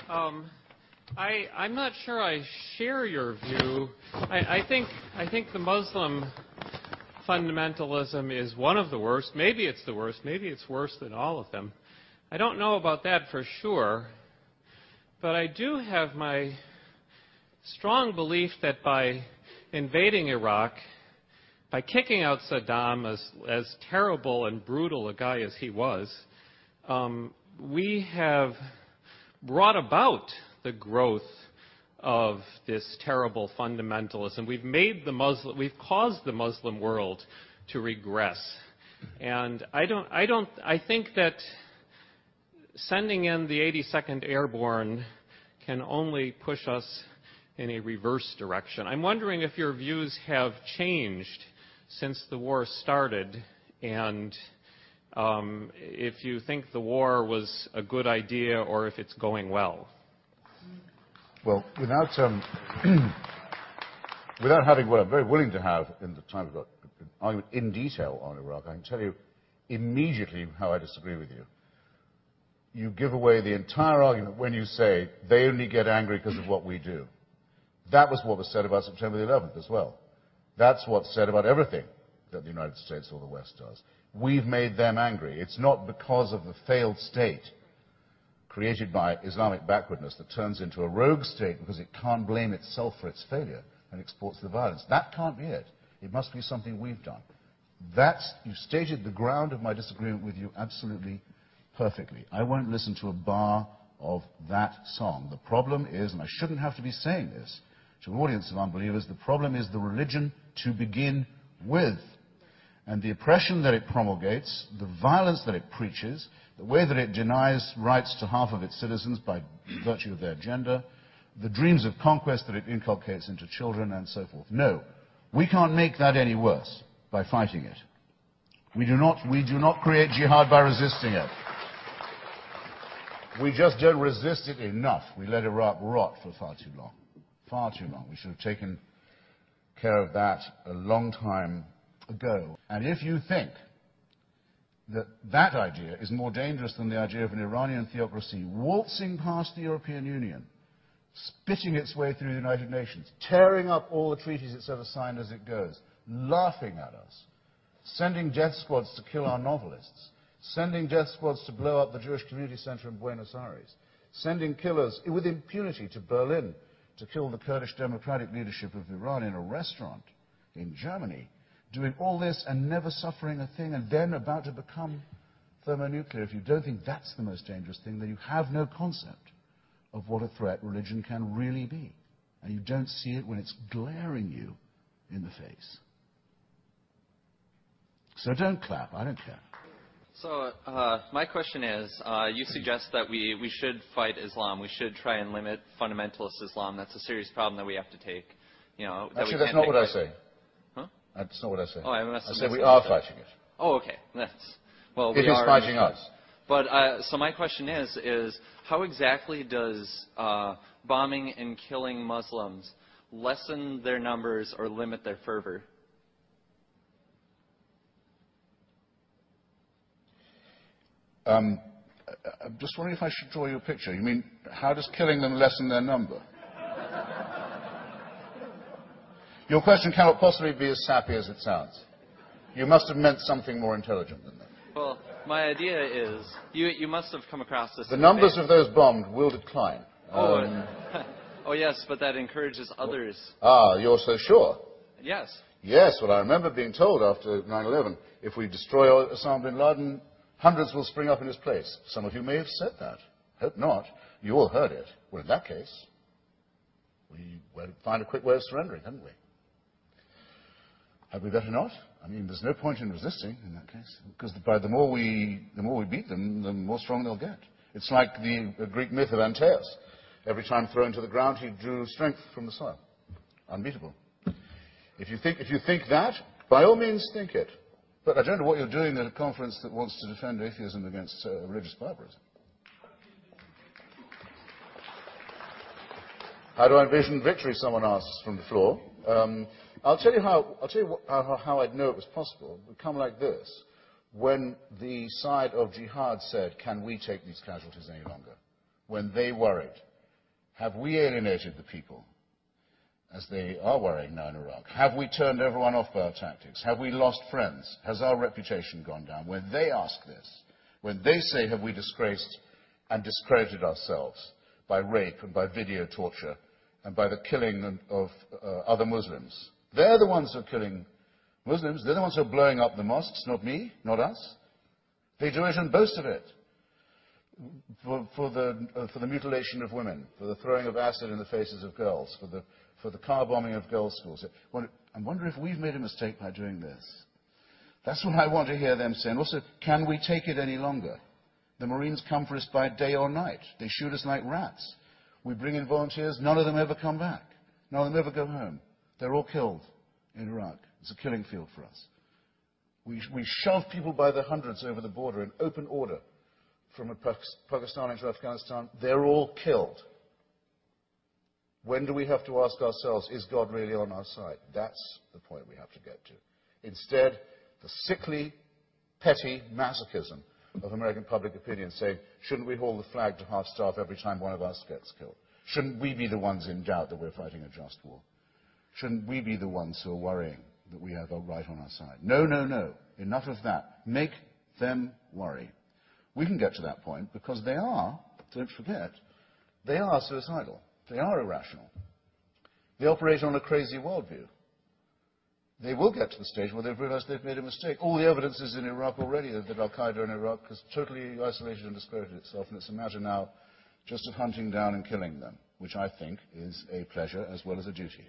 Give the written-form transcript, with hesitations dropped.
I'm not sure I share your view. I think the Muslim fundamentalism is one of the worst. Maybe it's the worst. Maybe it's worse than all of them. I don't know about that for sure. But I do have my strong belief that by invading Iraq, by kicking out Saddam, as terrible and brutal a guy as he was, we have brought about the growth of this terrible fundamentalism. We've caused the Muslim world to regress. And I think that sending in the 82nd Airborne can only push us in a reverse direction. I'm wondering if your views have changed since the war started, and if you think the war was a good idea or if it's going well. Well, without having what I'm very willing to have in the time we've got an argument in detail on Iraq, I can tell you immediately how I disagree with you. You give away the entire argument when you say they only get angry because of what we do. That was what was said about September the 11th as well. That's what's said about everything that the United States or the West does. We've made them angry. It's not because of the failed state created by Islamic backwardness that turns into a rogue state because it can't blame itself for its failure and exports the violence. That can't be it. It must be something we've done. You've stated the ground of my disagreement with you absolutely perfectly. I won't listen to a bar of that song. The problem is, and I shouldn't have to be saying this to an audience of unbelievers, the problem is the religion to begin with. And the oppression that it promulgates, the violence that it preaches, the way that it denies rights to half of its citizens by virtue of their gender, the dreams of conquest that it inculcates into children, and so forth. No, we can't make that any worse by fighting it. We do not create jihad by resisting it. We just don't resist it enough. We let Iraq rot for far too long. Far too long. We should have taken care of that a long time ago. And if you think that that idea is more dangerous than the idea of an Iranian theocracy waltzing past the European Union, spitting its way through the United Nations, tearing up all the treaties it's ever signed as it goes, laughing at us, sending death squads to kill our novelists, sending death squads to blow up the Jewish Community Center in Buenos Aires, sending killers with impunity to Berlin to kill the Kurdish democratic leadership of Iran in a restaurant in Germany, doing all this and never suffering a thing, and then about to become thermonuclear. If you don't think that's the most dangerous thing, then you have no concept of what a threat religion can really be. And you don't see it when it's glaring you in the face. So don't clap. I don't care. So my question is, you suggest that we should fight Islam. We should try and limit fundamentalist Islam. That's a serious problem that we have to take. Actually, that's not what I say. Huh? That's not what I say. Oh, I say we are fighting it. Oh, okay. It is fighting us. But so my question is how exactly does bombing and killing Muslims lessen their numbers or limit their fervor? I'm just wondering if I should draw you a picture. You mean, how does killing them lessen their number? Your question cannot possibly be as sappy as it sounds. You must have meant something more intelligent than that. Well, my idea is, you must have come across this. The numbers of those bombed will decline. Oh, yes, but that encourages others. Ah, you're so sure? Yes. Yes, well, I remember being told after 9/11, if we destroy Osama bin Laden, hundreds will spring up in his place. Some of you may have said that. Hope not. You all heard it. Well, in that case, we will find a quick way of surrendering, hadn't we? Had we better not? I mean, there's no point in resisting in that case, because the more we beat them, the more strong they'll get. It's like the Greek myth of Antaeus. Every time thrown to the ground, he drew strength from the soil. Unbeatable. If you think that, by all means think it. But I don't know what you're doing at a conference that wants to defend atheism against religious barbarism. How do I envision victory? Someone asks from the floor. I'll tell you how I'd know it was possible. It would come like this: when the side of jihad said, "Can we take these casualties any longer?" When they worried, Have we alienated the people, as they are worrying now in Iraq? Have we turned everyone off by our tactics? Have we lost friends? Has our reputation gone down? When they ask this, when they say, have we disgraced and discredited ourselves by rape and by video torture and by the killing of other Muslims, they're the ones who are killing Muslims. They're the ones who are blowing up the mosques, not me, not us. They do it and boast of it. For the mutilation of women, for the throwing of acid in the faces of girls, for the car bombing of girls' schools. I wonder if we've made a mistake by doing this. That's what I want to hear them say. And also, can we take it any longer? The Marines come for us by day or night. They shoot us like rats. We bring in volunteers. None of them ever come back. None of them ever go home. They're all killed in Iraq. It's a killing field for us. We shove people by the hundreds over the border in open order from Pakistan into Afghanistan. They're all killed. When do we have to ask ourselves, is God really on our side? That's the point we have to get to. Instead, the sickly, petty masochism of American public opinion saying, shouldn't we hold the flag to half-staff every time one of us gets killed? Shouldn't we be the ones in doubt that we're fighting a just war? Shouldn't we be the ones who are worrying that we have a right on our side? No, no, no. Enough of that. Make them worry. We can get to that point because they are, don't forget, they are suicidal. They are irrational. They operate on a crazy worldview. They will get to the stage where they've realized they've made a mistake. All the evidence is in Iraq already that Al-Qaeda in Iraq has totally isolated and discredited itself, and it's a matter now just of hunting down and killing them, which I think is a pleasure as well as a duty.